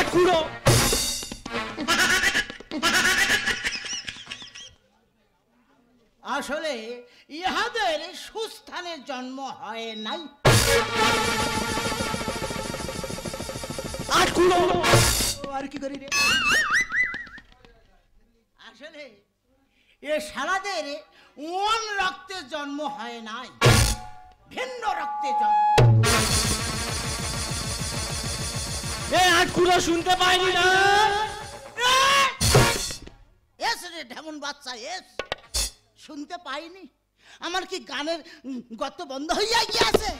আটকুড়ো। আসলে ইহাদের সুস্থানে জন্ম হয় নাই। আটকুড়ো। আর কি করি রে? আসলে এ শালাদের ওয়ান রক্তে জন্ম হয় নাই, ভিন্ন রক্তে জন্ম। আটকুড়ো শুনতে পাইনি না? এস রে ঢেমন বাচ্চা, এস। শুনতে পাইনি? আমার কি গানের গত বন্ধ হইয়া গিয়েছে?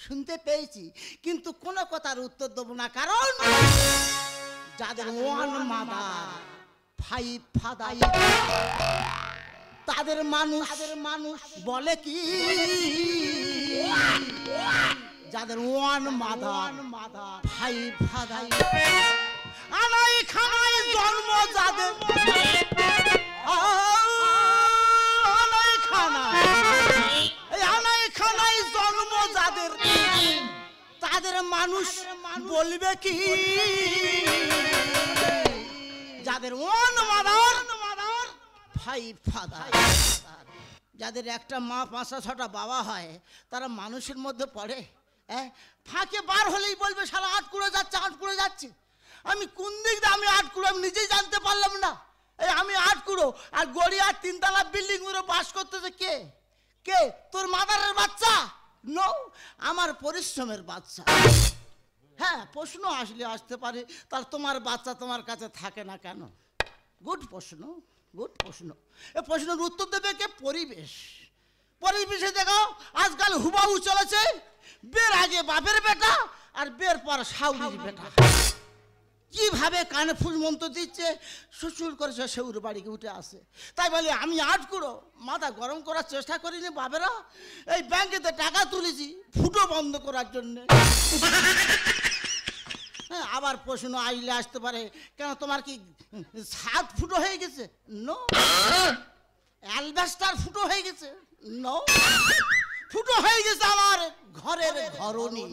শুনতে পেয়েছি, কিন্তু কোনো কথার উত্তর দেবো না, কারণ যাদের ওয়ান মাদার ফাইভ ফাদার তাদের মানুষ বলে কি, যাদের ওয়ান মাদার ফাইভ ফাদার আনাই খানাই জন্ম যাদের, আনাই খানাই জন্ম যাদের, তাদের মানুষ বলবে কি, যাদের ওয়ান মাদার ফাইভ ফাদার। যাদের একটা মা ৫-৬টা বাবা হয়, তারা মানুষের মধ্যে পড়ে? ফাঁকে বার হলেই বলবে শালা আটকুড়ো যাচ্ছে, আটকুড়ো যাচ্ছে। আমি কোন দিক দিয়ে আমি আটকুড়ো আমি নিজেই জানতে পারলাম না। এই আমি আটকুড়ো, আর গড়িয়ার 3তলা বিল্ডিং গুলো বাস করতেছে কে? কে? তোর মাদারের বাচ্চা? নো, আমার পরিশ্রমের বাচ্চা। হ্যাঁ, প্রশ্ন আসলে আসতে পারে, তার তোমার বাচ্চা তোমার কাছে থাকে না কেন? গুড প্রশ্ন, গুড প্রশ্ন। এ প্রশ্নের উত্তর দেবে কে? পরিবেশ। পরিবেশে দেখো আজকাল হুবাহু চলেছে, বের আগে বাপের বেটা আর বের পর শাউরির বেটা। কিভাবে কানে ফুল মন্ত্র দিচ্ছে, শ্বশুর করেছে সেউর বাড়িকে উঠে আসে। তাই বলে আমি আটকুড়ো, মাথা গরম করার চেষ্টা করিনি বাবেরা। এই ব্যাংকেতে টাকা তুলেছি ফুটো বন্ধ করার জন্যে। হ্যাঁ, আবার প্রশ্ন আসলে আসতে পারে, কেন তোমার কি 7 ফুটো হয়ে গেছে? নো। অ্যালবাস্টার ফুটো হয়ে গেছে? নো। ফুটো হয়ে গেছে আমার ঘরের ঘরনি,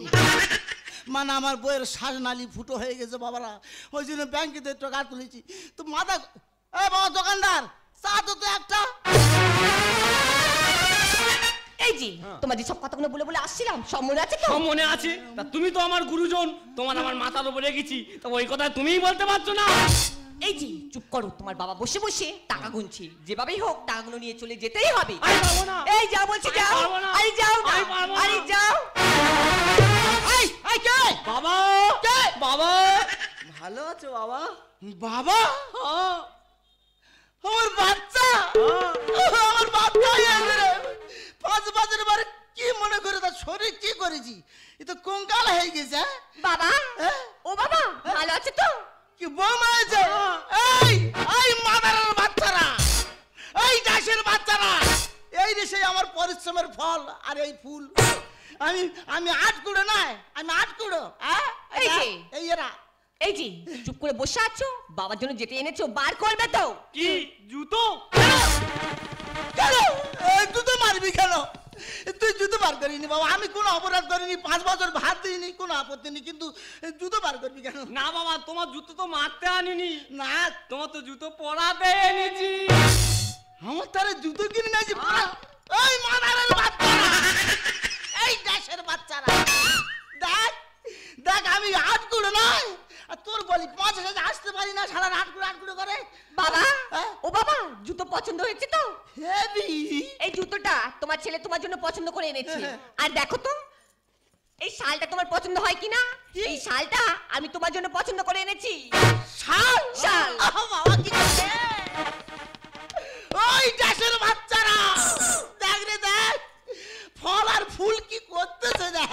মানে আমার বইয়ের শ্বাসনালী ফুটো হয়ে গেছে বাবারা। ওই জন্য ব্যাংকেতে টাকা তুলেছি। তো মাথা, এ বাবা দোকানদার, চা তো একটা। এই যে তোমার যে সব কথাগুলো বলে বলে আসছিলাম, সব মনে আছে তো? সব মনে আছে। তা তুমি তো আমার গুরুজন, তোমার আমার মাথার উপরে রেখেছি, তো ওই কথা তুমিই বলতে পারছো না? এই যে চুপ করো, তোমার বাবা বসে বসে টাকা গুনছে, যেভাবেই হোক টাকাগুলো নিয়ে চলে যেতেই হবে। এই যাও বলছি, যাও। আরে যাও, আরে যাও। বাবা, বাবা ভালো আছো বাবা? বাবা, আমার বাচ্চা, আমার বাচ্চা 5 বছর বারে কি মনে করে তার শরীর কি করেছি, এ তো কঙ্কাল হয়ে গেছে। বাবা, ও বাবা ভালো আছে তো? কি বৌমা আছে? এই মাদারের বাচ্চারা, এই দাসের বাচ্চারা, এই রে সেই আমার পরিশ্রমের ফল আর এই ফুল। আমি আটকুড়ো নয়, আমি আটকুড়ো। এই যে এই এরা, এই যে চুপ করে বসে আছো, বাবার জন্য যেটা এনেছো বার করবে তো? কি জুতো? কেন জুতো মারবি কেন? তুই জুতো বার করিনি বাবা, আমি কোনো অপরাধ করিনি, 5 বছর ভাত দিইনি, কোনো আপত্তি নেই, কিন্তু জুতো বার করবি কেন? না বাবা, তোমার জুতো তো মারতে আনিনি, না তোমার তো জুতো পরাতে এনেছি। আমার তারে জুতো কিনে নিয়েছি। এই মাদারের বাচ্চারা, এই দেশের বাচ্চারা, দেখ দেখ আমি আটকুড়ো নয়, আর তোর বলি 5 আসতে পারি না, সারা আটকুড়ো করে। বাবা, ও বাবা জুতো পছন্দ হয়েছে তো? হেভি। এই জুতোটা তোমার ছেলে তোমার জন্য পছন্দ করে এনেছে। আর দেখো তো এই শালটা তোমার পছন্দ হয় কিনা। এই শালটা আমি তোমার জন্য পছন্দ করে এনেছি। শাল? শাল। বাবা কি করছে? ওই দেশের বাচ্চারা, দেখ রে দেখ, ফল আর ফুল কি করতেছে দেখ।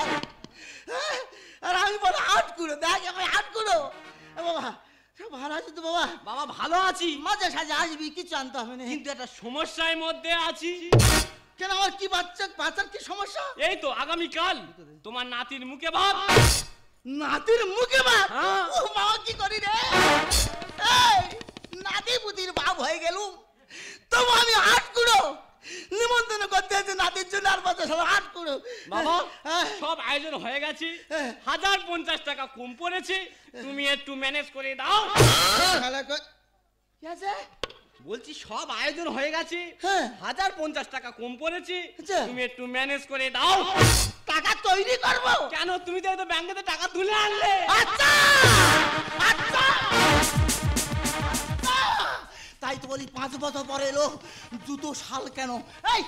আর আমি বলে আটকুড়ো, দেখ আমি আটকুড়ো। বাবা ভালো আছি তো বাবা? বাবা ভালো আছি। মাঝে সাঝে আসবি, কিছু আনতে হবে না। কিন্তু একটা সমস্যার মধ্যে আছি। কেন, আমার কি বাচ্চার কি সমস্যা? এই তো আগামীকাল তোমার নাতির মুখে ভাত। নাতির মুখে ভাত? ও বাবা কি করি রে? এই নাতি পুতির বাপ হয়ে গেলুম, তবু আমি আটকুড়ো। নিমন্ত্রণ করতে আছে নাতির জন্য আর বছর সব আট করো বাবা হ্যাঁ। সব আয়োজন হয়ে গেছে, হ্যাঁ। 1050 টাকা কম পড়েছে, তুমি একটু ম্যানেজ করে দাও। কি আছে? বলছি সব আয়োজন হয়ে গেছে, হ্যাঁ। 1050 টাকা কম পড়েছে, আচ্ছা। তুমি একটু ম্যানেজ করে দাও। টাকা তৈরি করবো। কেন তুমি তো ব্যাংকেতে টাকা তুলে আনলে? আচ্ছা আচ্ছা তাই তো বলি 5 বছর পরে এলো জুতো শাল কেন? এই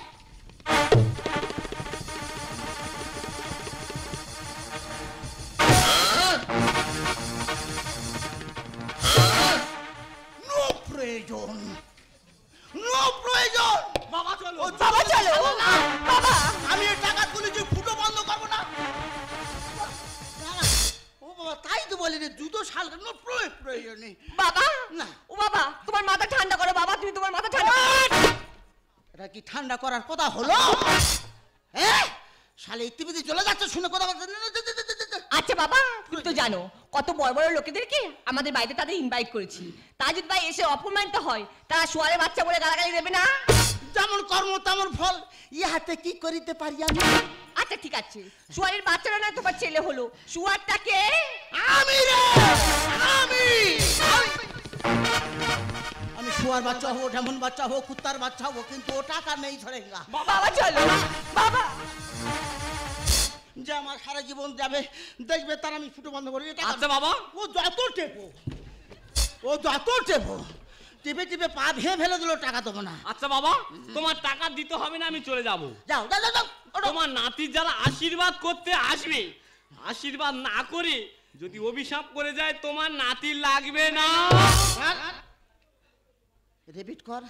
নো প্রয়োজন, নো প্রয়োজন। বাবা চলো। বাবা চলো বাবা। আমি এই টাকা তুলেছি, ফুটো বন্ধ করবো না। ও বাবা তাই তো বলি রে জুতো শাল কেন? প্রয়োজন নেই। বাবা না। ও বাবা তোমার মাথা ঠান্ডা করো বাবা, তুমি তোমার মাথা ঠান্ডা এটা কি ঠান্ডা করার কথা হলো? হ্যাঁ শালে ইতিমধ্যে চলে যাচ্ছে শুনে কথা বলছে। আচ্ছা বাবা তুমি তো জানো কত বড় বড় লোকেদেরকে আমাদের বাড়িতে তাদের ইনভাইট করেছি, তা যদি ভাই এসে অপমানিত হয় তারা শুয়ারের বাচ্চা বলে গালাগালি দেবে না? যেমন কর্ম তেমন ফল, ইহাতে কি করিতে পারি আমি? আচ্ছা ঠিক আছে, শুয়ারের বাচ্চারা না তোমার ছেলে হলো, শুয়ারটাকে আমি রে আমি আমি শুয়ার বাচ্চা হবো, ঢেমন বাচ্চা হবো, কুত্তার বাচ্চা হবো, কিন্তু ও টাকা নেই ছড়েগা। বাবা চলো বাবা। যে আমার সারা জীবন যাবে দেখবে তার আমি ফুটো বন্ধ করি। আচ্ছা বাবা। ও যত টেপো, ও যত টেপো, টিপে টিপে পা ভেঙে ফেলে দিল, টাকা দেবো না। আচ্ছা বাবা তোমার টাকা দিতে হবে না, আমি চলে যাব। যাও যাও যাও, যাও ওঠো। তোমার নাতির যারা আশীর্বাদ করতে আসবে, আশীর্বাদ না করে যদি অভিশাপ করে যায় তোমার নাতির লাগবে না। রিপিট কর।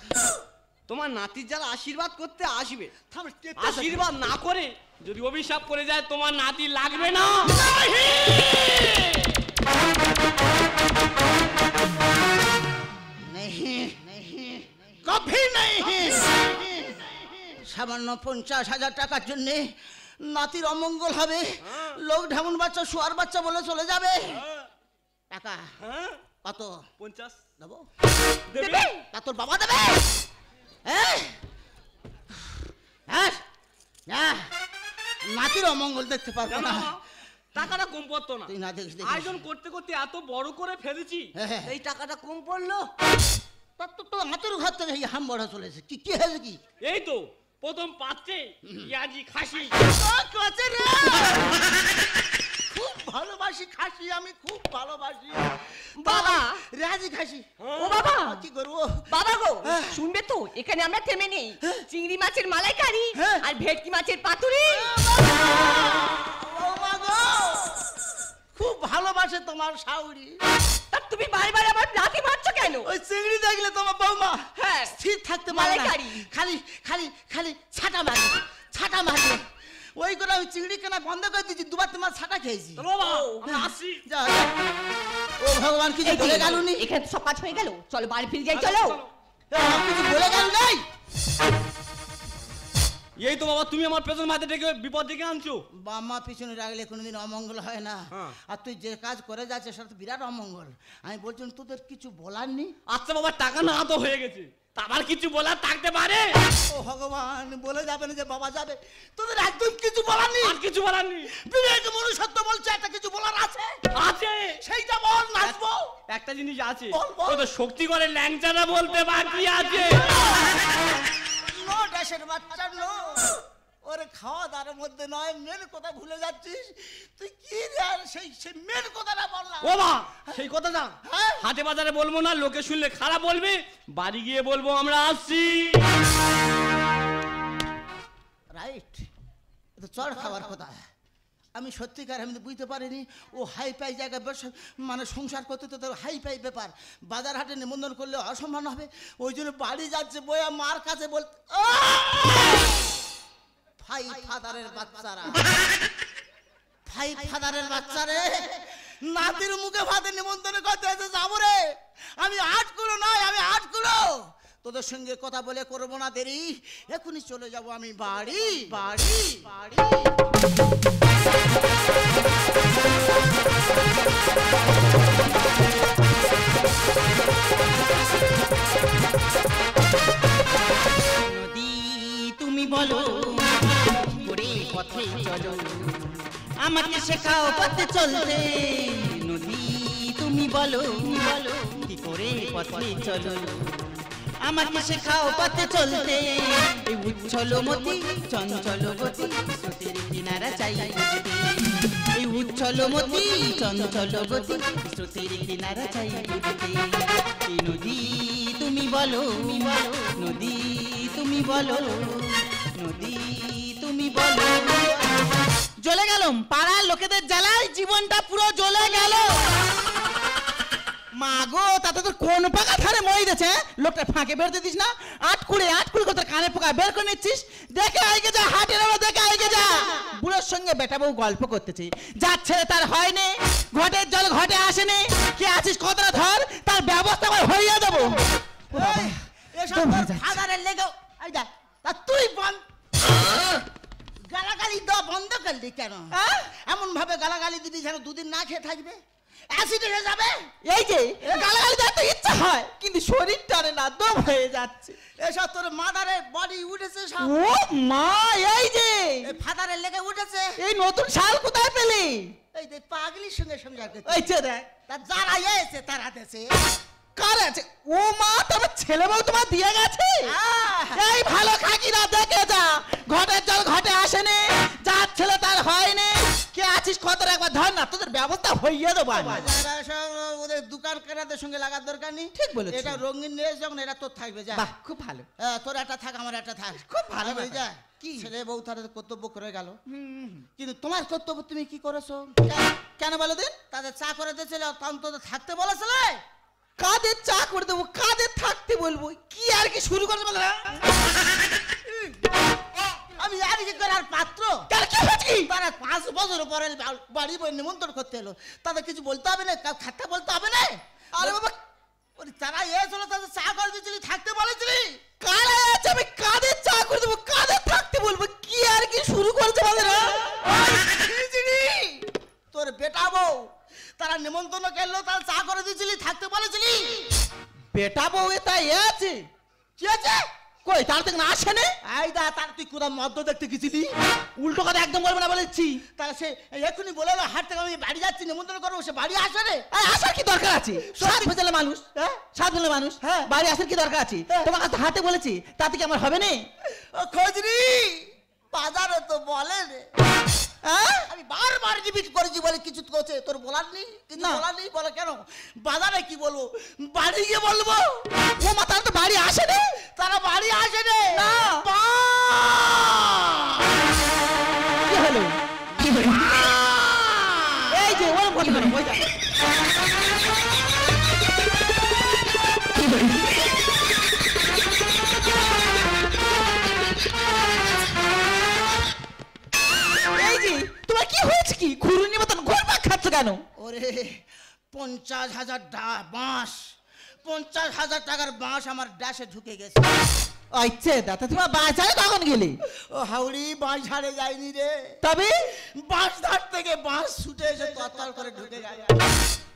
তোমার নাতির যারা আশীর্বাদ করতে আসবে, থাম, টেপতে আশীর্বাদ না করে যদি অভিশাপ করে যায় তোমার নাতির লাগবে না। नहीं नहीं कभी नहीं। সামান্য 50,000 টাকার জন্য নাতির অমঙ্গল হবে, লোক ঢেমন বাচ্চা শুয়ার বাচ্চা বলে চলে যাবে। টাকা হ্যাঁ কত? 50 দেবো? দেবে? তা তোর বাবা দেবে? হ্যাঁ হ্যাঁ না, নাতির অমঙ্গল দেখতে পারবো জানো না। বাবা, টাকাটা কম পড়তো না, তুই না দেখিস দেখিস। আয়োজন করতে করতে এত বড় করে ফেলেছি, হ্যাঁ। এই টাকাটা কম পড়লো। তা তো হাতের ঘর থেকে এই হাম বড়া চলেছে। কি কি হয়েছে কি? এই তো প্রথম পাত্রে পেঁয়াজি খাসি। কাছে রে, খুব ভালোবাসি খাসি, আমি খুব ভালোবাসি বাবা। রাজি খাসি। ও বাবা কি করবো? বাবা গো হ্যাঁ। শুনবে তো এখানে আমরা থেমে নেই, চিংড়ি মাছের মালাইকারি হ্যাঁ। আর ভেটকি মাছের পাতুরি। ও মা গো, খুব ভালোবাসে তোমার শাউরি। তা তুমি বারবার আমার লাথি মারছো কেন? ওই চিংড়ি দেখলে তোমার বৌমা হ্যাঁ। স্থির থাকতে পারে না, মালাইকারি। খালি খালি খালি ছাটা মারে, ছাটা মারে। ওই করে আমি চিংড়ি কেনা বন্ধ করে দিয়েছি, দুবার তোমার ছাটা খেয়েছি। চলো বাবা আমরা আসি। যা যা। ও ভগবান কিছু এই যে, বলে গেল নি? এখানে তো সব কাজ হয়ে গেল, চলো বাড়ি ফিরে যাই চলো। কিছু বলে গেল নাই? এই তো বাবা তুমি আমার পেছন মাঝে ডেকে বিপদ ডেকে আনছো। বাম্মা পিছনে রাখলে কোনোদিন অমঙ্গল হয় না। হ্যাঁ। আর তুই যে কাজ করে যাচ্ছে সেটা তো বিরাট অমঙ্গল। আমি বলছি তোদের কিছু বলার নেই? আচ্ছা বাবা টাকা না তো হয়ে গেছে, তা আবার কিছু বলার থাকতে পারে? ও ভগবান, বলে যাবে না যে বাবা যাবে? তোদের একদম কিছু বলার নেই? আর কিছু বলার নেই? বিবেক মনুষ্যত্ব বলছে একটা কিছু বলার আছে, আছে সেইটা বল, নাচবো। একটা জিনিস আছে, বল, বল। ও তো শক্তি করে ল্যাংচাটা বলতে বাকি আছে। নো ড্যাশের বাচ্চা নো। ওরে খাওয়া দাওয়ার মধ্যে নয়, মেন কথা ভুলে যাচ্ছিস তুই। কি রে আর সেই সেই মেন কথাটা বল না। ও মা সেই কথাটা হ্যাঁ? হাটে বাজারে বলবো না, লোকে শুনলে খারাপ বলবে, বাড়ি গিয়ে বলবো আমরা আসছি। রাইট, তো চড় খাওয়ার কথা। আমি সত্যিকার আমি তো বুঝতে পারিনি ও হাই ফাই জায়গায় মানে সংসার করতে তো হাই ফাই ব্যাপার। বাজার হাটে নিমন্ত্রণ করলে অসম্মান হবে, ওই জন্য বাড়ি যাচ্ছে বইয়া মার কাছে বলতে ফাই ফাদারের বাচ্চারা, ফাই ফাদারের বাচ্চারে নাতির মুখে ভাতে নিমন্ত্রণ করতে এসে যাবো রে। আমি 8 কিলো নয়, আমি 8 কিলো। তোদের সঙ্গে কথা বলে করবো না দেরি, এখনই চলে যাব আমি বাড়ি বাড়ি বাড়ি। নদী আমাকে শেখাও পথে চলতে নদী তুমি বলো কি করে পথে চলো আমাকে শেখাও পথে চলতে এই উচ্ছল মতি চঞ্চল গতি স্রোতের কিনারা চাই বুঝতে এই উচ্ছল মতি চঞ্চল গতি স্রোতের কিনারা চাই বুঝতে এই নদী তুমি বলো নদী তুমি বলো নদী তুমি বলো জ্বলে গেলাম পাড়ার লোকেদের জ্বালায় জীবনটা পুরো জ্বলে গেল মা গো তাতে তোর কোন পাকা ধারে মই দিয়েছে লোকটা ফাঁকে বেরোতে দিস না আটকুড়ে করে তোর কানে পোকা বের করে নিচ্ছিস দেখে আইগে যা হাটের ওরা দেখে আইগে যা বুড়োর সঙ্গে বেটা বউ গল্প করতেছে যার ছেলে তার হয়নি ঘটের জল ঘটে আসেনি কে আছিস কতটা ধর তার ব্যবস্থা করে হইয়া দেবো এসব তোর ফাদারের লেগে এই দেখ তা তুই বল গালাগালি দাও বন্ধ করলি কেন এমন ভাবে গালাগালি দিবি যেন দুদিন না খেয়ে থাকবে অ্যাসিড এসে যাবে এই যে গালাগালি দেওয়ার তো ইচ্ছা হয় কিন্তু শরীর টানে না দম হয়ে যাচ্ছে এসব তোর মাদারের বডি উঠেছে সব ও মা এই যে এই ফাদারের লেগে উঠেছে এই নতুন শাল কোথায় পেলি এই যে পাগলির সঙ্গে সংসার করছে এই যে দেখ তা যারা এসে তারা দেশে কার আছে ও মা তোমার ছেলে বউ তোমার দিয়ে গেছে এই ভালো খাকিরা দেখে যা ঘটের জল ঘটে আসেনি যার ছেলে তার হয়নি কে আছিস কত একবার ধর না তোদের ব্যবস্থা হইয়া দেবো ওদের দোকান কেনাদের সঙ্গে লাগার দরকার নেই ঠিক বলেছিস এটা রঙিন নেস যখন এটা তোর থাকবে যা বাহ খুব ভালো তোর একটা থাক আমার একটা থাক খুব ভালো বলি যা কি ছেলে বউ তাদের কর্তব্য করে গেল কিন্তু তোমার কর্তব্য তুমি কি করেছো কেন বলো দিন তাদের চা করে দিয়েছিল অন্তত থাকতে বলেছিলে কাদের চা করে দেবো কাদের থাকতে বলবো কি আর কি শুরু করছে বলে আমি আর কি করার পাত্র তারা 5 বছর পরে বাড়ি বই নিমন্ত্রণ করতে এলো তাদের কিছু বলতে হবে না খাতা বলতে হবে না আরে বাবা তারা এসেছিল তাদের চা করে দিয়েছিলি থাকতে বলেছিলি কারা আছে আমি কাদের চা করে দেবো কাদের থাকতে বলবো কি আর কি শুরু করছে বলে তোর বেটা বউ তারা নিমন্ত্রণ করলো তারা চা করে দিয়েছিলি থাকতে বলেছিলি বেটা বউ তাই আছে কি আছে কই তার থেকে না আসে না আই দা তার তুই কোথাও মদ্য দেখতে গেছিলি উল্টো কথা একদম বলবো না বলেছি তাহলে সে এখনই বলে হাট থেকে আমি বাড়ি যাচ্ছি নিমন্ত্রণ করবো সে বাড়ি আসে রে আসার কি দরকার আছে সাত ভেজালে মানুষ সাত ভেজালে মানুষ বাড়ি আসার কি দরকার আছে তোমার কাছে হাতে বলেছি তাতে কি আমার হবে না ও খোঁজরি বাজারে তো বলে রে আমি বারবার রিপিট করেছি বলে কিছু করছে তোর বলার নেই কিছু বলার নেই বলে কেন বাজারে কি বলবো বাড়ি গিয়ে বলবো ও মা তারা তো বাড়ি আসে না তারা বাড়ি আসে রে কি হলো এই যে ওর কথা বলো ওই যা তোমার কি হয়েছে কি ঘুরুনি মতন ঘুরপাক খাচ্ছ কেন ওরে 50,000 বাঁশ 50,000 টাকার বাঁশ আমার ড্যাশে ঢুকে গেছে আচ্ছা দাদা তোমার বাজারে কখন গেলে ও হাওড়ি বাঁশ ঝাড়ে যায়নি রে তবে বাঁশ ধার থেকে বাঁশ ছুটে এসে তরতর করে ঢুকে গেছে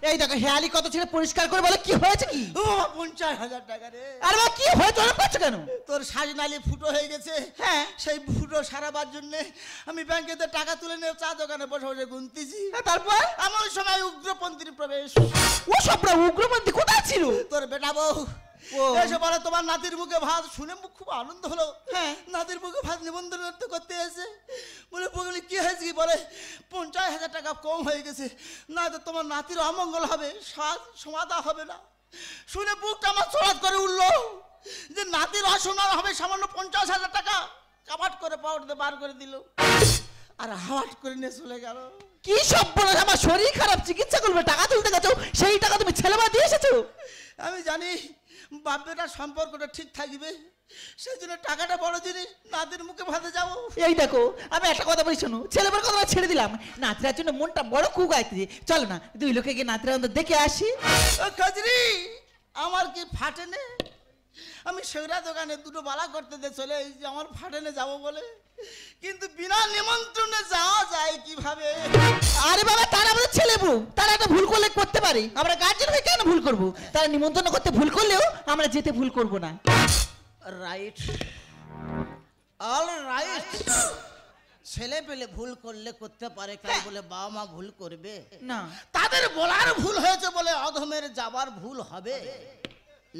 এই দেখো হেয়ালি কত ছেলে পরিষ্কার করে বলে কি হয়েছে কি ও 50,000 টাকা রে আরে বাবা কি হয়েছে ওরকম করছো কেন তোর শ্বাসনালী ফুটো হয়ে গেছে হ্যাঁ সেই ফুটো সারাবার জন্য আমি ব্যাংকেতে টাকা তুলে নিয়ে চা দোকানে বসে বসে গুনতেছি তারপর এমন সময় উগ্রপন্থীর প্রবেশ ও সবরা উগ্রপন্থী কোথায় ছিল তোর বেটা বউ এসে বলে তোমার নাতির মুখে ভাত শুনে খুব আনন্দ হলো হ্যাঁ নাতির মুখে ভাত নিমন্ত্রণ করতে এসে বলে বলি কি হয়েছে কি বলে 50,000 টাকা কম হয়ে গেছে না তো তোমার নাতির অমঙ্গল হবে সমাধা হবে না শুনে বুকটা আমার চড়াত করে উঠলো যে নাতির অসম্মান হবে সামান্য 50,000 টাকা কাবাট করে পাউডার বার করে দিল আর হাওয়াট করে নিয়ে চলে গেল কি সব বলে আমার শরীর খারাপ চিকিৎসা করবে টাকা তুলতে গেছো সেই টাকা তুমি ছেলেমা দিয়ে এসেছো আমি জানি বাপ বেটার সম্পর্কটা ঠিক থাকবে সেই জন্য টাকাটা বড় জিনিস নাতির মুখে ভাতে যাবো এই দেখো আমি একটা কথা বলি শোনো ছেলেবার কথা ছেড়ে দিলাম নাতিরার জন্য মনটা বড় খুব গাইতেছে চলো না দুই লোকে গিয়ে নাতিরা দেখে আসি খজরি আমার কি ফাটে নে আমি সেরা দোকানে দুটো বালা করতে দিয়ে চলে যে আমার ফাটেনে যাবো বলে কিন্তু বিনা নিমন্ত্রণে যাওয়া যায় কিভাবে আরে বাবা তারা আমাদের ছেলে বউ তারা একটা ভুল করলে করতে পারে আমরা গার্জেন হয়ে কেন ভুল করব তারা নিমন্ত্রণ করতে ভুল করলেও আমরা যেতে ভুল করব না রাইট অল রাইট ছেলে পেলে ভুল করলে করতে পারে, তাই বলে বাবা মা ভুল করবে না। তাদের বলার ভুল হয়েছে বলে অধমের যাবার ভুল হবে?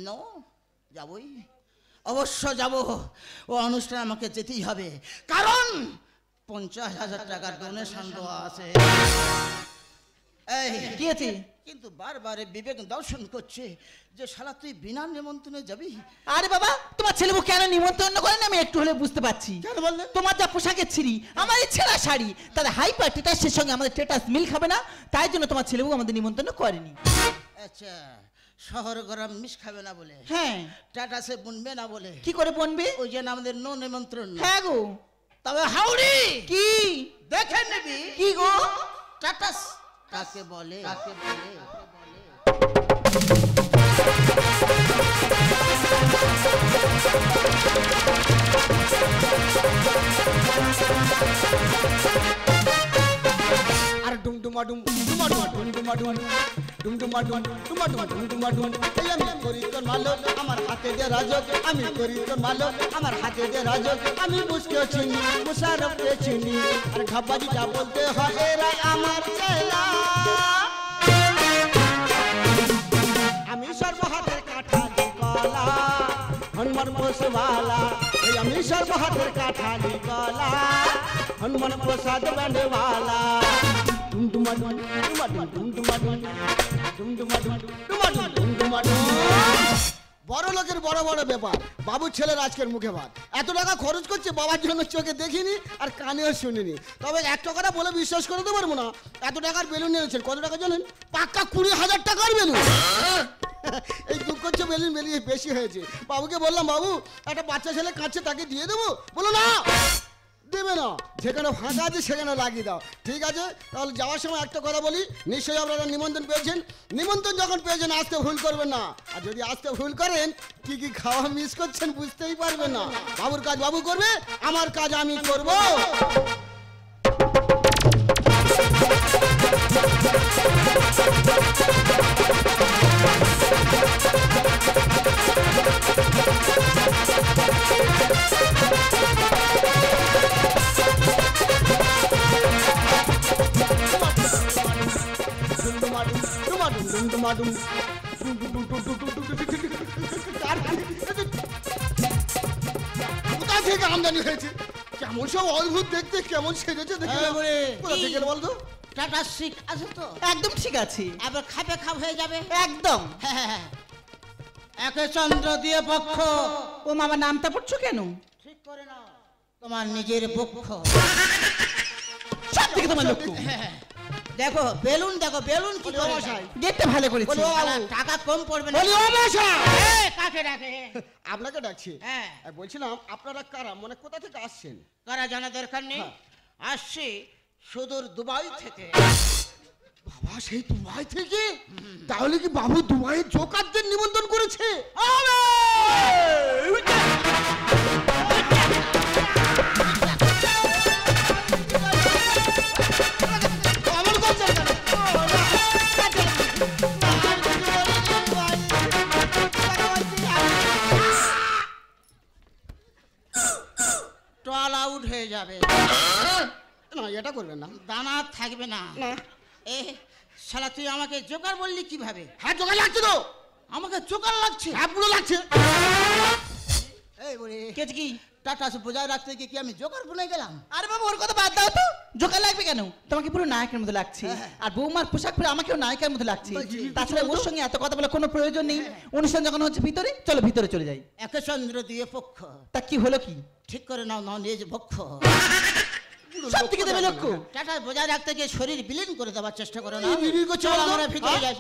নো, যাবই, অবশ্য যাব। ও অনুষ্ঠান আমাকে যেতেই হবে, কারণ 50,000 টাকার ডোনেশন দেওয়া আছে। এই কি আছে? কিন্তু বারবার বিবেক দর্শন করছে যে শালা তুই বিনা নিমন্ত্রণে যাবি। আরে বাবা, তোমার ছেলেবু কেন নিমন্ত্রণ করেন আমি একটু হলে বুঝতে পারছি। কেন বললে? তোমার যা পোশাকের ছিঁড়ি, আমার এই ছেঁড়া শাড়ি, তাহলে হাইপার টেটাসের সঙ্গে আমাদের টেটাস মিল খাবে না, তাই জন্য তোমার ছেলেবু আমাদের নিমন্ত্রণ করেনি। আচ্ছা, শহর গরম মিশ খাবে না বলে, হ্যাঁ। টাটাসে বুনবে না বলে, কি করে বনবে? ওই জন্য আমাদের নো নিমন্ত্রণ। হ্যাঁ গো। তবে হাউড়ি কি দেখে নিবি। কি গো? টাটাস কাকে বলে? কাকে বলে? আর ডুমডুমাডুম ডুমাডুম ডুমডুমাডুম ডুমডুমাডুম ডুমাডুম ডুমডুমাডুম এই আমি করি তোর মালক আমার হাতে দে রাজক, আমি করি তোর মালক আমার হাতে দে রাজক, আমি বুঝকে চিনি মুশারফকে চিনি আর ঘাবাজিটা বলতে হয় এরা আমার চেলা। আমি সর্বহাতের কাঠালি কলা হনুমান পোষওয়ালা, এই আমি সর্বহাতের কাঠালি কলা হনুমান প্রসাদ ব্যান্ডওয়ালা। ডুমডুমাডুম ডুমাডুম ডুমডুমাডুম ডুমডুমাডুম ডুমাডুম ডুমডুমাডুম। বড় লোকের বড় বড় ব্যাপার, বাবুর ছেলের আজকের মুখে ভাত। এত টাকা খরচ করছে বাবার জন্য, চোখে দেখিনি আর কানেও শুনিনি। তবে একটা কথা বলে বিশ্বাস করতে পারবো না, এত টাকার বেলুন এনেছেন। কত টাকা জানেন? পাক্কা 20,000 টাকার বেলুন। এই দুঃখ হচ্ছে বেলুন বেরিয়ে বেশি হয়েছে। বাবুকে বললাম, বাবু একটা বাচ্চা ছেলে কাঁদছে, তাকে দিয়ে দেবো? বলো না, দেবে না, যেখানে ফাঁকা আছে সেখানে লাগিয়ে দাও। ঠিক আছে, তাহলে যাওয়ার সময় একটা কথা বলি, নিশ্চয়ই আপনারা নিমন্ত্রণ পেয়েছেন। নিমন্ত্রণ যখন পেয়েছেন আসতে ভুল করবেন না, আর যদি আসতে ভুল করেন কি কি খাওয়া মিস করছেন বুঝতেই পারবেন না। বাবুর কাজ বাবু করবে, আমার কাজ আমি করব। কোথা থেকে আমদানি হয়েছে? কেমন সব অদ্ভুত দেখতে, কেমন সেজেছে দেখে। কোথা থেকে বলতো? টাটা শিক আছে তো? একদম ঠিক আছে। এবার খাপে খাপ হয়ে যাবে একদম। হ্যাঁ। একে চন্দ্র দিয়ে পক্ষ। ও মামা নামটা পড়ছো কেন? ঠিক করে নাও তোমার নিজের পক্ষ। সব থেকে তোমার লক্ষ্য। দেখো বেলুন, দেখো বেলুন কি করে। গেটটা ভালো করেছি। টাকা কম পড়বে না। কাকে ডাকে? আপনাকে ডাকছি। হ্যাঁ। বলছিলাম আপনারা কারা, মানে কোথা থেকে আসছেন? কারা জানা দরকার নেই, আসছি সুদূর দুবাই থেকে। বাবা, সেই দুবাই থেকে? তাহলে কি বাবু দুবাইয়ের জোকারদের নিমন্ত্রণ করেছে? টল আউট হয়ে যাবে। না, এটা করবেন না, দানা থাকবে না। এ শালা তুই আমাকে জোকার বললি কিভাবে? হ্যাঁ জোকার লাগছে তো। আমাকে জোকার লাগছে? হ্যাঁ পুরো লাগছে। এই বলে কেছে কি? টাটাস বজায় রাখতে গিয়ে কি আমি জোকার বনে গেলাম? আরে বাবা, ওর কথা বাদ দাও তো। জোকার লাগবে কেন? তোমাকে পুরো নায়কের মতো লাগছে। আর বৌমার পোশাক পরে আমাকেও নায়কের মতো লাগছে। তাছাড়া ওর সঙ্গে এত কথা বলার কোনো প্রয়োজন নেই। অনুষ্ঠান যখন হচ্ছে ভিতরে, চলো ভিতরে চলে যাই। একে চন্দ্র দিয়ে পক্ষ। তা কি হলো কি? ঠিক করে নাও, নাও নিয়ে যে ভক্ষ। সব থেকে দেবে লক্ষ্য। টাটাস বজায় রাখতে গিয়ে শরীর বিলীন করে দেওয়ার চেষ্টা করো না। চল আমরা ভিতরে যাই।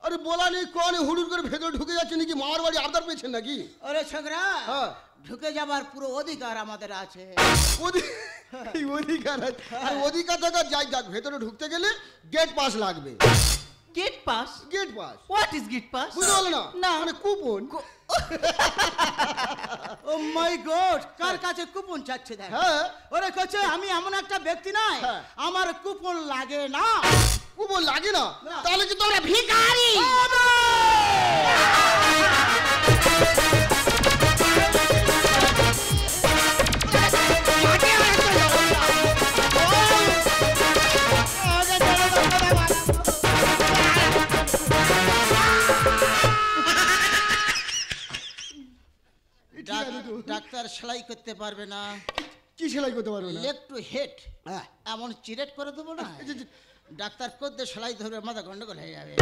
আরে বলা নেই কোন হুড়ুর করে ভেতরে ঢুকে যাচ্ছে নাকি? মামার বাড়ি আবদার পেয়েছেন নাকি? ওরে ছোকরা, হ্যাঁ। ঢুকে যাবার পুরো অধিকার আমাদের আছে। এই অধিকার আছে। আর অধিকার থাকার যাই যাক, ভেতরে ঢুকতে গেলে গেট পাস লাগবে। Gate pass? Gate pass what is gate pass? বুঝতে পারলে না? না। মানে কুপন। ও মাই গড, কার কাছে কুপন চাচ্ছে দেখ। হ্যাঁ। ওরে কচ্ছে আমি এমন একটা ব্যক্তি নাই হ্যাঁ। আমার কুপন লাগে না। কুপন লাগে না? তাহলে কি তোমরা ভিখারি? সেলাই করতে পারবে না। কি সেলাই করতে পারবে না? লেগ টু হেড হ্যাঁ। এমন চিরেট করে দেবো না, ডাক্তার করতে সেলাই ধরবে, মাথা গন্ডগোল হয়ে যাবে।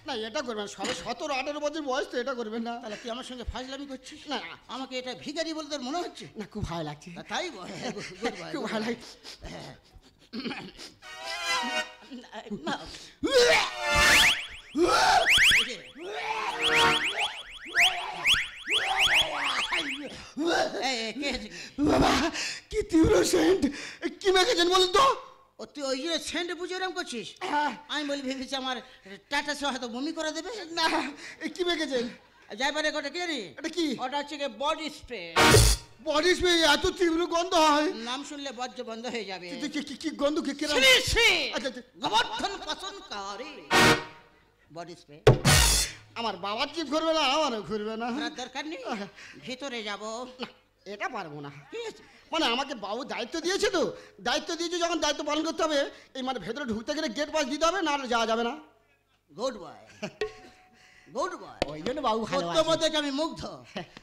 না এটা করবেন, সবে 17-18 বছর বয়স তো, এটা করবেন না। তাহলে তুই আমার সঙ্গে ফাজলামি করছিস? না। আমাকে এটা ভিখারি বলতে মনে হচ্ছে? না খুব ভালো লাগছে। তাই বল, good boy, খুব good ভালো boy. লাগছে। না। এই, কে আছে? বাবা কি তীব্র সেন্ট! কি মেখেছেন বলুন তো? ও তুই ওই যে সেন্ট বুঝে এরম করছিস? হ্যাঁ। আমি বলি ভেবেছি আমার টাটা সে হয়তো বমি করে দেবে। না কি মেখেছেন? যাই পারে ওটা কে রে? এটা কি? ওটা হচ্ছে বডি স্প্রে। Body spray? এত তীব্র গন্ধ হয়? নাম শুনলে বজ্র বন্ধ হয়ে যাবে। কি গন্ধ? কি কিরকম? শ্রী শ্রী আচ্ছা, আচ্ছা। গোবর্ধন পছন্দ করে বডি স্প্রে। আমার বাবার জিভ ঘুরবে না, আমারও ঘুরবে না। করার দরকার নেই, ভিতরে যাব। না এটা পারবো না। ঠিক আছে, মানে আমাকে বাবু দায়িত্ব দিয়েছে, তো দায়িত্ব দিয়েছে যখন দায়িত্ব পালন করতে হবে। এই মানে ভেতরে ঢুকতে গেলে গেট পাস দিতে হবে, না হলে যাওয়া যাবে না। Good boy, good boy. ওই জন্য বাবু কর্তব্য দেখে আমি মুগ্ধ।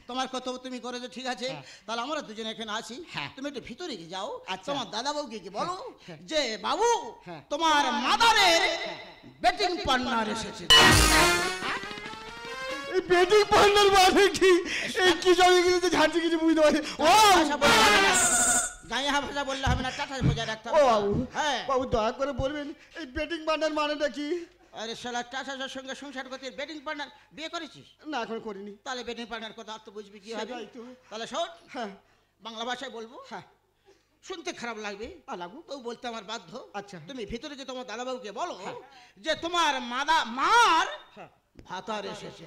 তোমার কর্তব্য তুমি করেছো, ঠিক আছে। তাহলে আমরা দুজনে এখানে আছি, তুমি একটু ভিতরে গিয়ে যাও। আচ্ছা। তোমার দাদা বাবুকে কি বলো যে বাবু হ্যাঁ। তোমার মাদারের বেটিং পার্টনার এসেছে। এই বেটিং পার্টনার মানে কি? এই কি সব ইংরেজিতে ঝাড়ছি কিছু বুঝতে পারি? ও গায়ে ভাষা বললে হবে না, টাটা বজায় রাখতে ও হবে। বাবু, হ্যাঁ। বাবু দয়া করে বলবেন এই বেটিং পার্টনার মানেটা কি? আরে শালা টাটার সঙ্গে সংসার করতে বেটিং পার্টনার বিয়ে করেছিস? না এখন করিনি। তাহলে বেটিং পার্টনার কথা আর তো বুঝবি কি হবে। সেটাই তো। তাহলে শোন, হ্যাঁ বাংলা ভাষায় বলবো, হ্যাঁ শুনতে খারাপ লাগবে, লাগুক। তো বলতে আমার বাধ্য। আচ্ছা। তুমি ভিতরে যে তোমার দাদাবাবুকে বলো যে তোমার মার ভাতার এসেছে।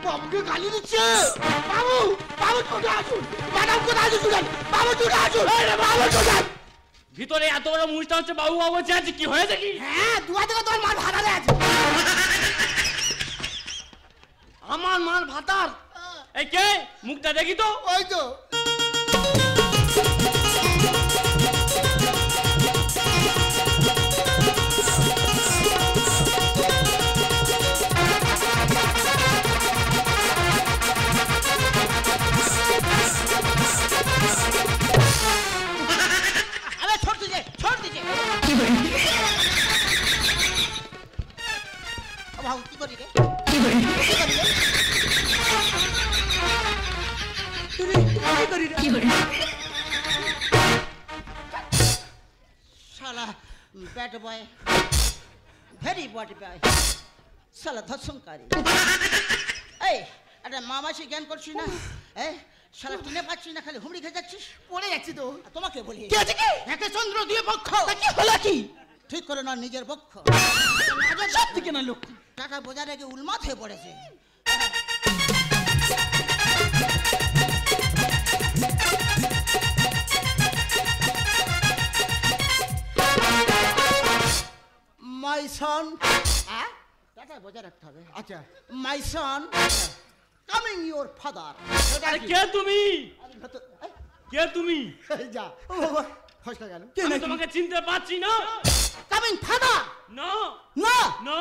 বাবুকে গালি দিচ্ছে। বাবু, বাবু চলে আসুন। ম্যাডাম কোথায় আছে? শুনেন বাবু চলে আসুন। বাবু চলে আসুন। ভিতরে এত বড় মুখটা হচ্ছে বাবু বাবু আছে, কি হয়েছে কি? হ্যাঁ, দুয়া থেকে তোমার মার ভাতারে আছে। আমার মার ভাতার? এই কে? মুখটা দেখি তো। ওই তো। আরে ছোট দিছে, ছোট দিছে। বাবু কি করি রে? শালা ব্যাড বয়, ভেরি বড বয়, শালা ধর্ষণকারী। এই একটা মামাসি জ্ঞান করছিস না? শালা টিনে পাচ্ছিস না, খালি হুমড়ি খেয়ে যাচ্ছিস। পড়ে যাচ্ছি তো। তোমাকে বলি কি আছে কি? একে চন্দ্র দিয়ে পক্ষ কি হলো কি? ঠিক করে না নিজের পক্ষ। সব থেকে না লোক। টাকা বোঝা রেখে উন্মাদ হয়ে পড়েছে। মাই সন, টাকা বোঝা রাখতে হবে। আচ্ছা মাই সন কামিং ইউর ফাদার। আরে কে তুমি? কে তুমি? এই যা। ও বাবা ফসকা গেল। আমি তোমাকে চিনতে পারছি না। Coming father. না না না।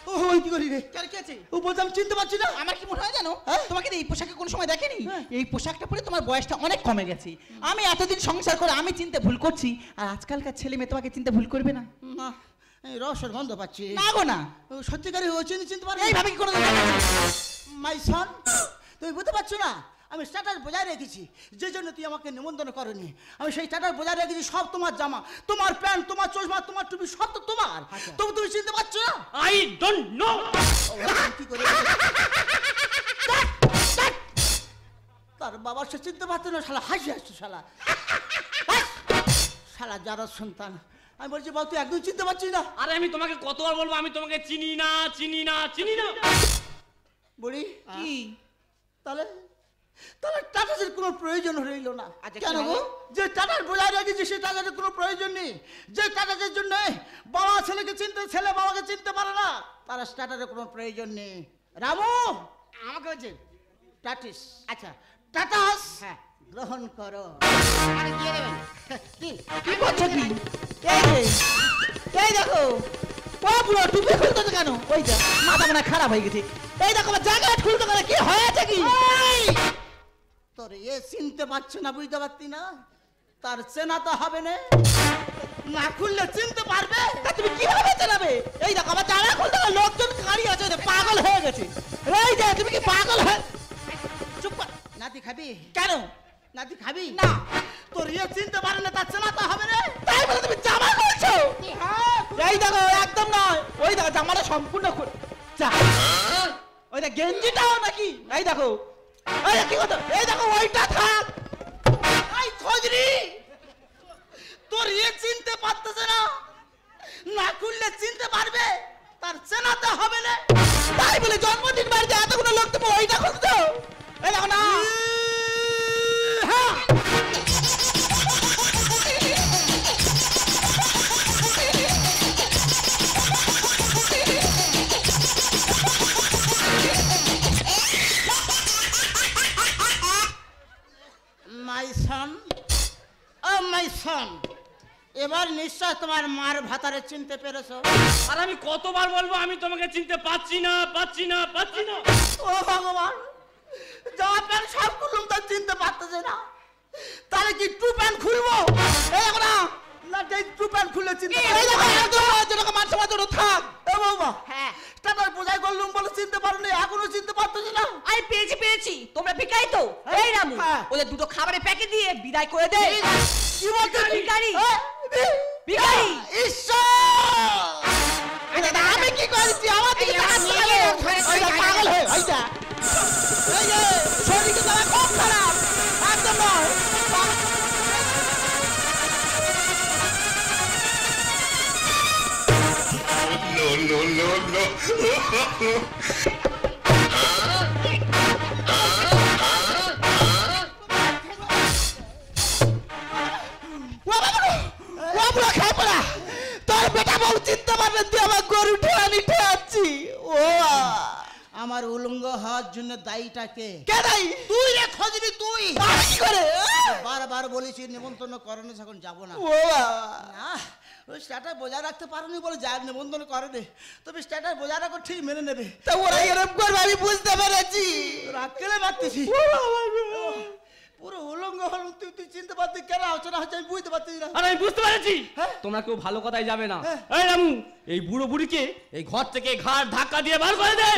ও ওই কি করি রে? কার কি আছে? ও বলতাম চিনতে পারছি না। আমার কি মনে হয় জানো, তোমাকে এই পোশাকে কোনো সময় দেখেনি। এই পোশাকটা পরে তোমার বয়সটা অনেক কমে গেছে। আমি এতদিন সংসার করে আমি চিনতে ভুল করছি, আর আজকালকার ছেলে মেয়ে তোমাকে চিনতে ভুল করবে না। না, এই রসের গন্ধ পাচ্ছি। না গো না, ও সত্যিকারই ও চিনতে পারে এইভাবে কি কোনো দিন দেখেছি? মাই সন, তুমি বুঝতে পারছো না? আমি স্ট্যাটাস বজায় রেখেছি, যে জন্য তুই আমাকে নিমন্ত্রণ করনি। আমি সেই স্ট্যাটাস বজায় রেখেছি, সব তোমার জামা, তোমার প্যান্ট, তোমার চশমা, তোমার টুপি, সব তো তোমার। তবু তুমি চিনতে পারছো না? I don't know. কি করে তার বাবা সে চিনতে পারতো না, শালা হাসি আসছে, শালা শালা যারা সন্তান। আমি বলছি বাবা তুই একদম চিনতে পারছিস না। আরে আমি তোমাকে কতবার বলবো আমি তোমাকে চিনি না চিনি না চিনি না। বলি কি তাহলে তাহলে টাটাসের কোনো প্রয়োজন রইল না। আচ্ছা, কেন কি গো? হবে? যে টাটার বোঝায় রেখেছে সে টাটাসের কোনো প্রয়োজন নেই। যে টাটাসের জন্য বাবা ছেলেকে চিনতে, ছেলে বাবাকে চিনতে পারে না, তার স্টাটারের কোনো প্রয়োজন নেই। রামু আমাকে বলছে টাটিস। আচ্ছা টাটাস গ্রহণ করো। আরে দিয়ে দেবেন। কি করছো কি? এই দেখো, ও পুরো টুপি খুলতো তো কেন? ওই যা মাথা মনে হয় খারাপ হয়ে গেছে। এই দেখো আমার জায়গায় খুলতো কেন? কি হয়েছে কি? তোর চিনতে পারছো না, বুঝতে পারতি না? তার চেনা তো হবে না, না খুললে চিনতে পারবে। তুমি কিভাবে চেনাবে? এই দেখো আমার জানা খুলতে লোকজন গাড়ি আছে, পাগল হয়ে গেছে। এই যে তুমি কি পাগল হয়ে? চুপ কর। নাতি খাবি? কেন? নাতি খাবি না। তোর চিনতে পারে না, তার চেনা তো হবে না। তাই বলে তুমি জামা খুলছো? এই দেখো একদম নয়, ওই দেখো জামাটা সম্পূর্ণ খুল। ওই দেখ গেঞ্জিটাও নাকি। এই দেখো, এই কি কথা, এই দেখো ওইটা থাক। এই খোঁজরি, তোর চিনতে পারতেছে না, না খুললে চিনতে পারবে, তার চেনাতে হবে না। তাই বলে জন্মদিন বাড়িতে এতগুলো লোক তুমি ওইটা খুলছো? এই দেখো না। হ্যাঁ মাই সন, ও মাই সন, এবার নিশ্চয় তোমার মার ভাতারে চিনতে পেরেছো। আর আমি কতবার বলবো আমি তোমাকে চিনতে পাচ্ছি না, পাচ্ছি না, পাচ্ছি না। ও ভগবান, জামা প্যান্ট সব খুললাম, তার চিনতে পারতেছে না। তাহলে কি টু প্যান্ট খুলবো? এই দেখো না, না যে টু প্যান্ট খুললে চিনতে এই দেখো একদম যেরকম মান সমাজ থাক। এ বাবা, হ্যাঁ টাটার বোঝাই করলুম বলে চিনতে পারোনি, এখনো চিনতে পারতেছি না। আমি পেয়েছি, তোমরা ভিখারি তো। এই রামু, হ্যাঁ। ওদের দুটো খাবারের প্যাকেট দিয়ে বিদায় করে দে। কি বলছো? ভিখারি, ভিখারি, ঈশ্বর! আমি কি করেছি? আমার দিকে পাগল হয়ে ওইটা। এই যে শরীরকে তারা খুব খারাপ, একদম নয়। No, no, no, no. তোর বেটা বউ চিনতে পারবে তুই আমার গরু ঠেয়ানি ঠেয়াচ্ছি। ও আমার উলঙ্গ হওয়ার জন্য দায়ীটা কে? কে দাই? তুই রে খোঁজনি, তুই। আমি কি করে? বারবার বলেছি নিমন্ত্রণ করেনি, এখন যাবো না। ও না, ওই স্ট্যাটাস বজায় রাখতে পারোনি বলে যা নিমন্ত্রণ করেনি, তবে স্ট্যাটাস বজায় রাখো, ঠিক মেনে নেবে। তা ওরা এরকম করবে আমি বুঝতে পেরেছি। রাখলে পারতেছি, পুরো উলঙ্গ হল, তুই চিনতে পারতি কেন আলোচনা হচ্ছে আমি বুঝতে পারতেছি না। আর আমি বুঝতে পেরেছি হ্যাঁ? তোমরা কেউ ভালো কথাই যাবে না। হ্যাঁ। এই রামু, এই বুড়ো বুড়িকে এই ঘর থেকে ঘাড় ধাক্কা দিয়ে বার করে দে।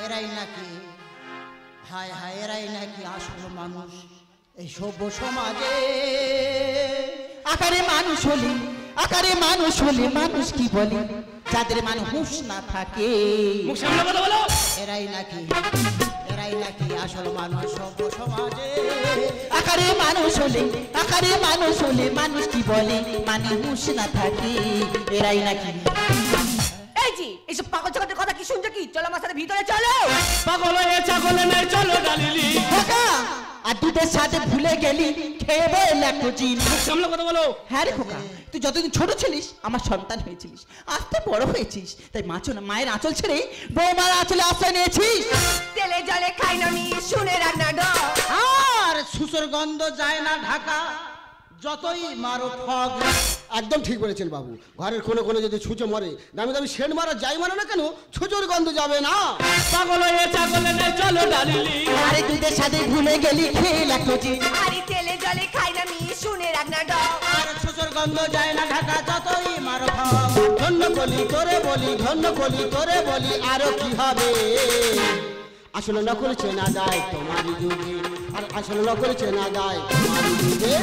এরাই নাকি, হায় হায়, এরাই নাকি আসল মানুষ এই সভ্য সমাজে। আকারে মানুষ হলে, আকারে মানুষ হলে মানুষ কি বলে, যাদের মানুষ হুঁশ না থাকে। মুখ সামনে কথা বলো। এরাই নাকি, এরাই নাকি আসল মানুষ সভ্য সমাজে। আকারে মানুষ হলে, আকারে মানুষ হলে মানুষ কি বলে, মানে হুঁশ না থাকে। এরাই নাকি। এই যে এইসব পাগল ছাগলের কথা কি শুনছো কি? চলো আমার সাথে ভিতরে চলো। পাগল হয়ে ছাগল নেই, চলো ডালিলি। খোকা, আর দুধের সাথে ভুলে গেলি, খেয়ে বল একটু চিন। মুখ সামনে কথা বলো। হ্যাঁ রে খোকা, তুই যতদিন ছোট ছিলিস আমার সন্তান হয়েছিলিস, আস্তে বড় হয়েছিস, তাই মায়ের আঁচল ছেড়ে বৌমার আঁচলে আশ্রয় নিয়েছিস। তেলে জলে খাই না নি, শুনে রান্না ডর। আর সুসর গন্ধ যায় না ঢাকা, যতই মারো ঠগ। একদম ঠিক বলেছেন বাবু। ঘরের কোনে কোনে যদি ছুঁচো মরে, দামি দামি সেন্ট মারা যাই মানে না কেন, ছুঁচোর গন্ধ যাবে না। পাগল হয়ে ছাগল নেই, চলো ডালিলি। আরে দুধের সাথে ভুলে গেলি, খেয়ে একটু চিন। আরে তেলে জলে খাই না নি, শুনে রান্না ডর। আর সুসর গন্ধ যায় না ঢাকা, যতই মারো ঠগ। ধন্য বলি তোরে বলি, ধন্য বলি তোরে বলি, আরো কি হবে? আসলে নকল চেনা যায় তোমারই যুগে, আর আসলে নকল চেনা যায় তোমারই যুগে।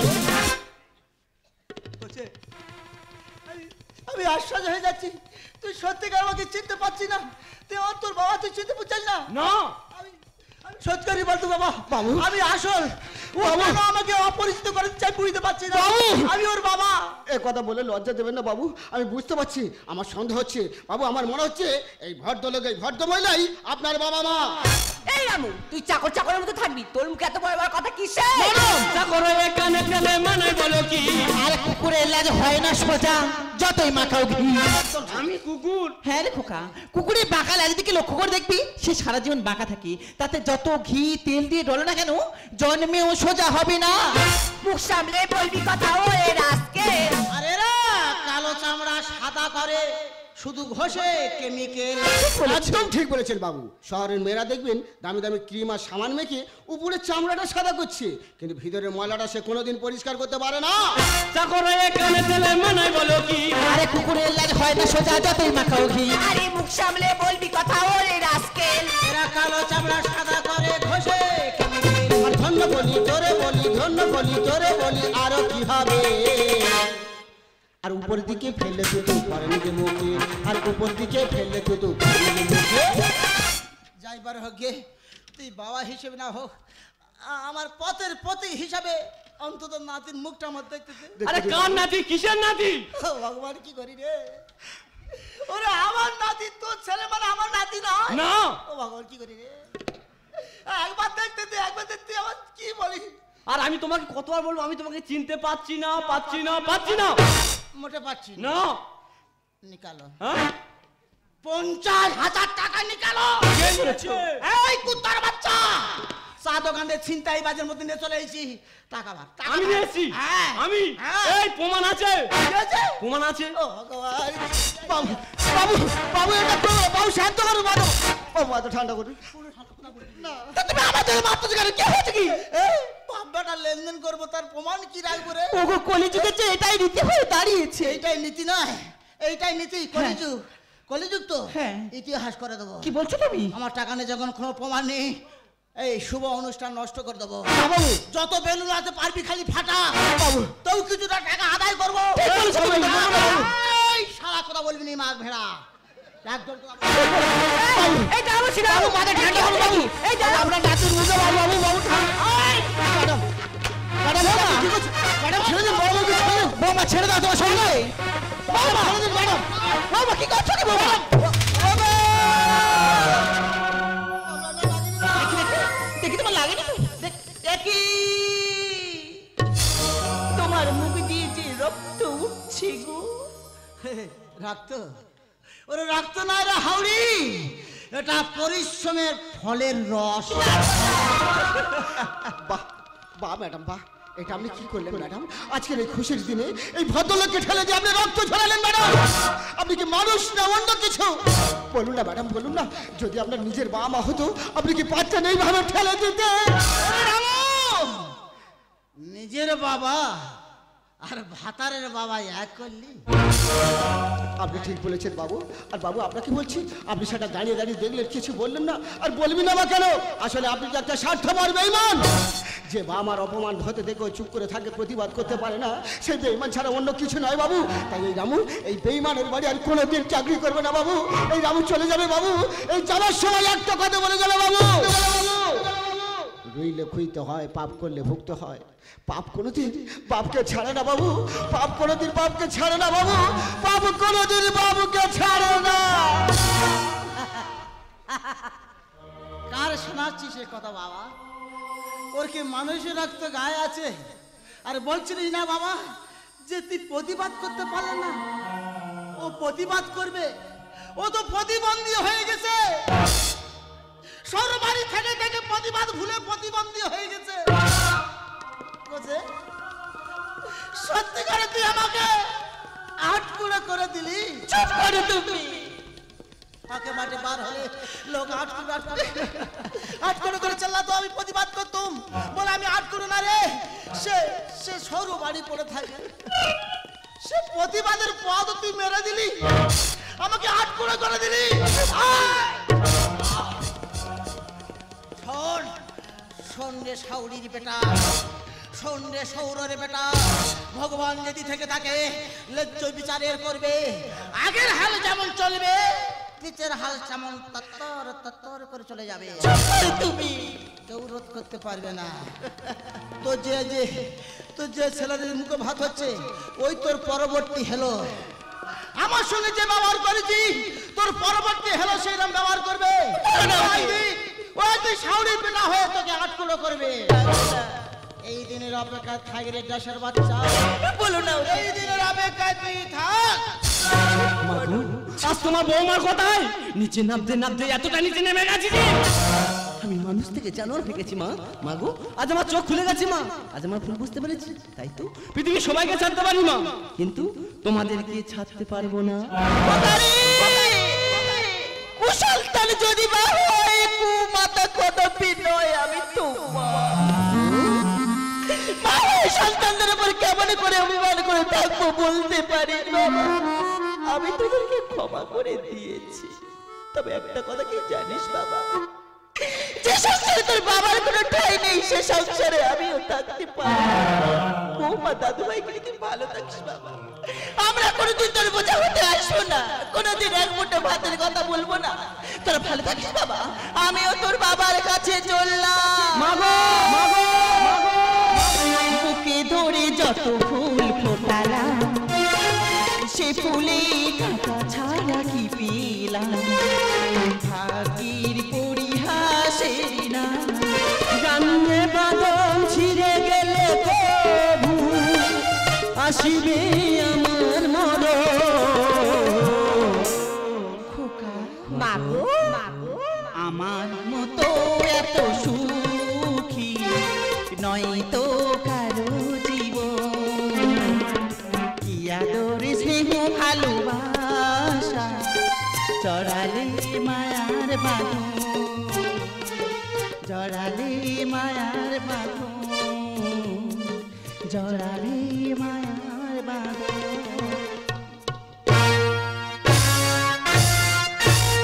আমি আশ্চর্য হয়ে যাচ্ছি, তুই সত্যিকার আমাকে চিনতে পারছি না। তুই আমার, তোর বাবা তুই চিনতে পারছিস না? না, আমি সত্যি বলতো বাবা, বাবু। আমি আসল, ও কেন আমাকে অপরিচিত করে চাই বুঝতে পারছি না। বাবু। আমি ওর বাবা। এ কথা বলে লজ্জা দেবেন না বাবু, আমি বুঝতে পারছি, আমার সন্দেহ হচ্ছে বাবু, আমার মনে হচ্ছে এই ভদ্রলোক, এই ভদ্র মহিলাই আপনার বাবা মা। এই রামু, তুই চাকর চাকরের মতো থাকবি, তোর মুখে এত বড় বড় কথা কিসে? চাকর হয়ে কানে কানে মানে বলো কি? আর কুকুরের লাজ হয় না সোজা, যতই মাখাও ঘি। আমি কুকুর? হ্যাঁ রে খোকা, কুকুরের বাঁকা লাজ দিকে লক্ষ্য করে দেখবি, সে সারা জীবন বাঁকা থাকে, তাতে যত ঘি তেল দিয়ে ডলো না কেন, জন্মেও সোজা হবে না। মুখ সামলে বলবি কথা, ওরে রাস্কে। আর এরা কালো চামড়া সাদা করে শুধু ঘষে কেমিক্যাল। একদম ঠিক বলেছেন বাবু। শহরের মেয়েরা দেখবেন দামি দামি ক্রিম আর সাবান মেখে উপরে চামড়াটা সাদা করছে, কিন্তু ভিতরের ময়লাটা সে কোনোদিন পরিষ্কার করতে পারে না। চাকরে কানে তেলে মানাই বলো কি? আরে কুকুরের লাজ হয় না সোজা যতই মাখাও ঘি। আরে মুখ সামলে বলবি কথা ওরে রাস্কেল। এরা কালো চামড়া সাদা করে ঘষে কেমিক্যাল। আর ধন্য বলি জোরে বলি, ধন্য বলি জোরে বলি, আরো কি হবে? আর উপর দিকে ফেললে তুই পরেন যে মুখে, আর উপর দিকে ফেললে তুই পরেন যে মুখে। যাইবার হোক গে, তুই বাবা হিসেবে না হোক, আমার পথের প্রতীক হিসাবে অন্তত নাতির মুখটা আমার দেখতে দে। আরে কার নাতি? কিসের নাতি? ও ভগবান কি করি রে? ওরে আমার নাতি তোর ছেলে মানে আমার নাতি না। না। ও ভগবান কি করি রে? একবার দেখতে দে, একবার দেখতে আমার কি বলি? আর আমি তোমাকে কতবার বলবো আমি তোমাকে চিনতে পাচ্ছি না, পাচ্ছি না, পাচ্ছি না। মোটে পাচ্ছি না। নিকালো। হ্যাঁ? 50,000 টাকা নিকালো। কে নিয়েছে? এই কুত্তার বাচ্চা, চা দোকানে ছিনতাই বাজের মধ্যে নিয়ে চলে এসেছি। টাকা বার। আমি নিয়েছি। হ্যাঁ। আমি? হ্যাঁ। এই প্রমাণ আছে? কি আছে? প্রমাণ আছে। ও ভগবান। বাবু বাবু বাবু, এটা তো বাবু শান্ত করো বাবু। বাবু এত ঠান্ডা করুন না। তা তুমি আমাদের মারতে কেন? কি হয়েছে কি? বাবাটা লেনদেন করবো, তার প্রমাণ কি রাখবো রে? ওগো কলিযুগের চেয়ে এটাই রীতি হয়ে দাঁড়িয়েছে। এইটাই নীতি নয়, এইটাই নীতি। কলিযুগ, কলিযুগ তো হ্যাঁ। ইতিহাস করে দেবো। কি বলছো তুমি? আমার টাকা নেই যখন কোনো প্রমাণ নেই, এই শুভ অনুষ্ঠান নষ্ট করে দেবো। বাবু যত বেলুন আছে পারবি খালি ফাটা। বাবু তাও কিছুটা টাকা আদায় করবো। ঠিক বলেছো তুমি, বাবু। এই সারা কথা বলবি না মাঘ ভেড়া। একদম তো এই দাও ছিড়া বাবু মাথা ঠান্ডা হলো বাবু। এই দাও আমরা নাচুর মুখে বাবু বাবু বাবু ঠান্ডা। ম্যাডাম ম্যাডাম কি করছো? ম্যাডাম ছেড়ে দিন, বড় বাবু ছেড়ে দিন। বৌমা ছেড়ে দাও তোমার সঙ্গে। বাবা ছেড়ে দিন ম্যাডাম। বাবা কি করছো কি বাবা? দেখি তোমার লাগেনি তো? দেখি তোমার মুখ দিয়ে যে রক্ত উঠছে গো। রাখতো ওরে, রাখতো না রে হাউড়ি, এটা পরিশ্রমের ফলের রস। বাহ বাহ ম্যাডাম বাহ, এটা আপনি কি করলেন ম্যাডাম? আজকের এই খুশির দিনে এই ভদ্রলোককে ঠেলে দিয়ে আপনি রক্ত ঝরালেন ম্যাডাম। আপনি কি মানুষ না অন্য কিছু? বলুন না ম্যাডাম, বলুন না, যদি আপনার নিজের বাবা মা হতো আপনি কি পারতেন এইভাবে ঠেলে দিতে? নিজের বাবা আর ভাতারের বাবা এক করলি? আপনি ঠিক বলেছেন বাবু। আর বাবু আপনাকে বলছি, আপনি সেটা দাঁড়িয়ে দাঁড়িয়ে দেখলেন, কিছু বললেন না। আর বলবি না বা কেন? আসলে আপনি কি একটা স্বার্থপর বেঈমান। যে বাবা মার অপমান হতে দেখে চুপ করে থাকে, প্রতিবাদ করতে পারে না, সেই বেঈমান ছাড়া অন্য কিছু নয় বাবু। তাই এই রামু এই বেঈমানের বাড়ি আর কোনোদিন চাকরি করবে না বাবু। এই রামু চলে যাবে বাবু। এই যাওয়ার সময় একটা কথা বলে গেল বাবু, রইলে খুইতে হয়, পাপ করলে ভুগতে হয়। পাপ কোনোদিন পাপকে ছাড়ে না বাবু। পাপ কোনোদিন পাপকে ছাড়ে না বাবু। পাপ কোনোদিন বাবুকে ছাড়ে না। কার শোনাচ্ছিস সে কথা বাবা? ওর কি মানুষের রক্ত গায়ে আছে? আর বলছিলিস না বাবা যে তুই প্রতিবাদ করতে পারলে না? ও প্রতিবাদ করবে, ও তো প্রতিবন্ধী হয়ে গেছে। সরবারি থেকে থেকে প্রতিবাদ ভুলে প্রতিবন্ধী হয়ে গেছে। সত্যিকারে তুই আমাকে আটকুড়ে করে দিলি। চুপ করো তুমি। ফাঁকে মাঠে বার হলে লোক আটকুড়ে করে চাল্লাতো, আমি প্রতিবাদ করতুম। বলে আমি আটকুড়ে না রে, সে সরু বাড়ি পড়ে থাকে। সে প্রতিবাদের পদ তুই মেরে দিলি, আমাকে আটকুড়ে করে দিলি। সন্ধ্যে সাউরির বেটা, সন্ধ্যে সৌরের বেটা, ভগবান যদি থেকে থাকে লজ্জ বিচারের করবে। আগের হাল যেমন চলবে, নিচের হাল যেমন তত্তর তত্তর করে চলে যাবে। তুমি কেউ রোধ করতে পারবে না। তো যে ছেলেদের মুখে ভাত হচ্ছে, ওই তোর পরবর্তী হেলো। আমার সঙ্গে যে ব্যবহার করেছি, তোর পরবর্তী হেলো সেইরকম ব্যবহার করবে। ওই তুই সাউরির বেটা হয়ে তোকে আটকুলো করবে। এই দিনের অপেক্ষায় থাকি রে দেশের বাচ্চা। বলো না, এই দিনের অপেক্ষায় তুই থাক। আজ তোমার বৌমার কথায় নিচে নামতে নামতে এতটা নিচে নেমে গেছি যে আমি মানুষ থেকে জানোয়ার হয়ে গেছি মা। মা গো, আজ আমার চোখ খুলে গেছে মা, আজ আমার ভুল বুঝতে পেরেছি। তাই তো পৃথিবীর সবাইকে ছাড়তে পারি মা, কিন্তু তোমাদেরকে ছাড়তে পারবো না। কুসন্তান যদি বা হয় কুমাতা কদাপি নয় আমি তো সন্তানদের উপর কেমন করে অভিমান করে থাকবো বলতে পারি বাবা। আমি তোদেরকে ক্ষমা করে দিয়েছি, তবে একটা কথা কি জানিস বাবা, যে সংসারে তোর বাবার কোনো ঠাঁই নেই সে সংসারে আমিও থাকতে পারি। বৌমা দাদু ভাইকে তুই ভালো থাকিস বাবা। আমরা কোনোদিন তোর বোঝা হতে আসবো না, কোনোদিন এক মুঠো ভাতের কথা বলবো না। তোরা ভালো থাকিস বাবা, আমিও তোর বাবার কাছে চললাম। মাগো মাগো বুকে ধরে যত ফুল ফোটালাম, সে ফুলে কাটা ছায়া কি পেলাম, ভাগির পরিহাসের না জানিয়ে বাদন ছিঁড়ে গেলে প্রভু আসিবে আমার মরণ। খোকা মাগো আমার মতো এত সুখী নয় তো কারো জীবন, কি আদর স্নেহ ভালোবাসা জড়ালে মায়ার বাঁধন, জড়ালে মায়ার বাঁধন, জড়ালে